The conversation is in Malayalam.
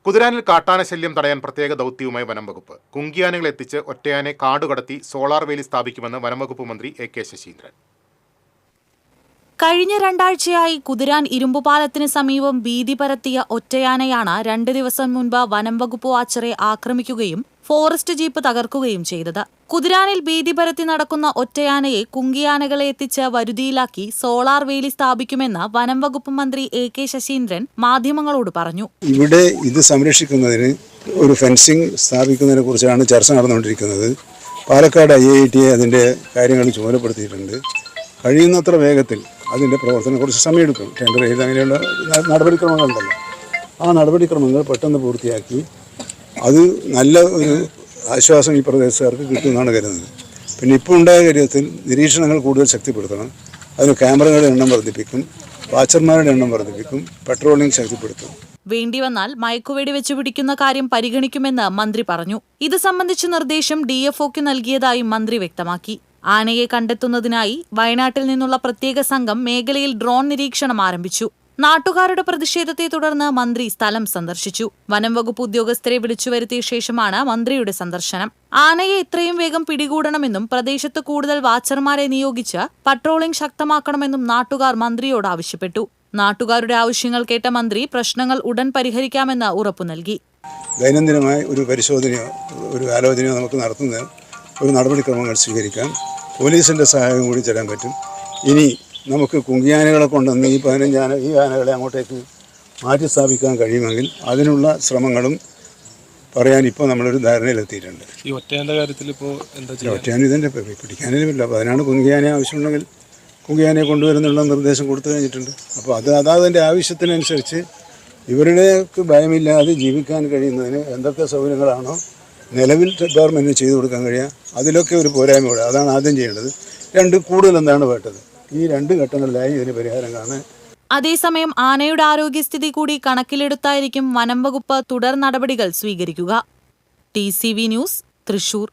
കുതിരാനിൽ കാട്ടാന ശല്യം തടയാൻ പ്രത്യേക ദൗത്യവുമായി വനം വകുപ്പ്. കുങ്കിയാനകളെ എത്തിച്ച് ഒറ്റയാനെ കാടുകടത്തി സോളാർ വേലി സ്ഥാപിക്കുമെന്ന് വനം വകുപ്പ് മന്ത്രി എ.കെ. ശശീന്ദ്രൻ. കഴിഞ്ഞ 2 ആഴ്ചയായി കുതിരാൻ ഇരുമ്പുപാലത്തിന് സമീപം ഭീതി പരത്തിയ ഒറ്റയാനയാണ് 2 ദിവസം മുൻപ് വനം വകുപ്പ് വാച്ചറെ ആക്രമിക്കുകയും ഫോറസ്റ്റ് ജീപ്പ് തകർക്കുകയും ചെയ്തത്. കുതിരാനിൽ ഭീതി പരത്തി നടക്കുന്ന ഒറ്റയാനയെ കുങ്കിയാനകളെ എത്തിച്ച് വരുതിയിലാക്കി സോളാർ വേലി സ്ഥാപിക്കുമെന്ന് വനം വകുപ്പ് മന്ത്രി എ.കെ. ശശീന്ദ്രൻ മാധ്യമങ്ങളോട് പറഞ്ഞു. ഇവിടെ ഇത് സംരക്ഷിക്കുന്നതിന് ഒരു ഫെൻസിംഗ് സ്ഥാപിക്കുന്നതിനെ കുറിച്ചാണ് ചർച്ച നടന്നുകൊണ്ടിരിക്കുന്നത്. പാലക്കാട് IIT അതിൻ്റെ കാര്യങ്ങൾ ചുമതലപ്പെടുത്തിയിട്ടുണ്ട്. കഴിയുന്നത്ര വേഗത്തിൽ അതിൻ്റെ പ്രവർത്തനം കുറച്ച് സമയമെടുക്കും. ടെൻഡർ ചെയ്ത് അങ്ങനെയുള്ള നടപടിക്രമങ്ങളുണ്ടല്ലോ, ആ നടപടിക്രമങ്ങൾ പെട്ടെന്ന് പൂർത്തിയാക്കി അത് നല്ല ഒരു ആശ്വാസം ഈ പ്രദേശക്കാർക്ക് കിട്ടുമെന്നാണ് കരുതുന്നത്. പിന്നെ ഇപ്പോൾ ഉണ്ടായ കാര്യത്തിൽ നിരീക്ഷണങ്ങൾ കൂടുതൽ ശക്തിപ്പെടുത്തണം. അതിന് ക്യാമറകളുടെ എണ്ണം വർദ്ധിപ്പിക്കും, വാച്ചർമാരുടെ എണ്ണം വർദ്ധിപ്പിക്കും, പെട്രോളിംഗ് ശക്തിപ്പെടുത്തും. വേണ്ടിവന്നാൽ മയക്കുവെടി വെച്ച് പിടിക്കുന്ന കാര്യം പരിഗണിക്കുമെന്ന് മന്ത്രി പറഞ്ഞു. ഇത് സംബന്ധിച്ച നിർദ്ദേശം DFOക്ക് നൽകിയതായി മന്ത്രി വ്യക്തമാക്കി. ആനയെ കണ്ടെത്തുന്നതിനായി വയനാട്ടിൽ നിന്നുള്ള പ്രത്യേക സംഘം മേഖലയിൽ ഡ്രോൺ നിരീക്ഷണം ആരംഭിച്ചു. നാട്ടുകാരുടെ പ്രതിഷേധത്തെ തുടർന്ന് മന്ത്രി സ്ഥലം സന്ദർശിച്ചു. വനം വകുപ്പ് ഉദ്യോഗസ്ഥരെ വിളിച്ചുവരുത്തിയ ശേഷമാണ് മന്ത്രിയുടെ സന്ദർശനം. ആനയെ എത്രയും വേഗം പിടികൂടണമെന്നും പ്രദേശത്ത് കൂടുതൽ വാച്ചർമാരെ നിയോഗിച്ച് പട്രോളിംഗ് ശക്തമാക്കണമെന്നും നാട്ടുകാർ മന്ത്രിയോട് ആവശ്യപ്പെട്ടു. നാട്ടുകാരുടെ ആവശ്യങ്ങൾ കേട്ട മന്ത്രി പ്രശ്നങ്ങൾ ഉടൻ പരിഹരിക്കാമെന്ന് ഉറപ്പു നൽകി. ദൈനംദിനമായ ഒരു പരിശോധനയോ ഒരു ആലോചനയോ നമുക്ക് നടത്തുന്ന ഒരു നടപടിക്രമങ്ങൾ സ്വീകരിക്കാം. പോലീസിൻ്റെ സഹായം കൂടി തരാൻ പറ്റും. ഇനി നമുക്ക് കുങ്കിയാനകളെ കൊണ്ടുവന്ന് ഈ 15 ആനകളെ അങ്ങോട്ടേക്ക് മാറ്റി സ്ഥാപിക്കാൻ കഴിയുമെങ്കിൽ അതിനുള്ള ശ്രമങ്ങളും പറയാൻ ഇപ്പോൾ നമ്മളൊരു ധാരണയിലെത്തിയിട്ടുണ്ട്. ഈ ഒറ്റയാൻ്റെ കാര്യത്തിൽ ഇപ്പോൾ എന്താ ചെയ്യുക? ഒറ്റയാൻ ഇതിൻ്റെ പിടിക്കാനേ പറ്റില്ല. അപ്പോൾ അതിനാണ് കുങ്കിയാനെ ആവശ്യമുണ്ടെങ്കിൽ കുങ്കിയാനെ കൊണ്ടുവരുന്നുള്ള നിർദ്ദേശം കൊടുത്തു കഴിഞ്ഞിട്ടുണ്ട്. അപ്പോൾ അതിൻ്റെ ആവശ്യത്തിനനുസരിച്ച് ഇവരുടെയൊക്കെ ഭയമില്ലാതെ ജീവിക്കാൻ കഴിയുന്നതിന് എന്തൊക്കെ സൗകര്യങ്ങളാണോ നിലവിൽ ഗവൺമെൻറ്റിന് ചെയ്തു കൊടുക്കാൻ കഴിയുക, അതിലൊക്കെ ഒരു പോരായ്മ കൂടെ. അതാണ് ആദ്യം ചെയ്യേണ്ടത്. കൂടുതൽ എന്താണ് വേണ്ടത്? ഈ 2 ഘട്ടങ്ങളിലായി ഇതിന് പരിഹാരം കാണാൻ. അതേസമയം ആനയുടെ ആരോഗ്യസ്ഥിതി കൂടി കണക്കിലെടുത്തായിരിക്കും വനം വകുപ്പ് തുടർ നടപടികൾ സ്വീകരിക്കുക. TCV news, Thrissur.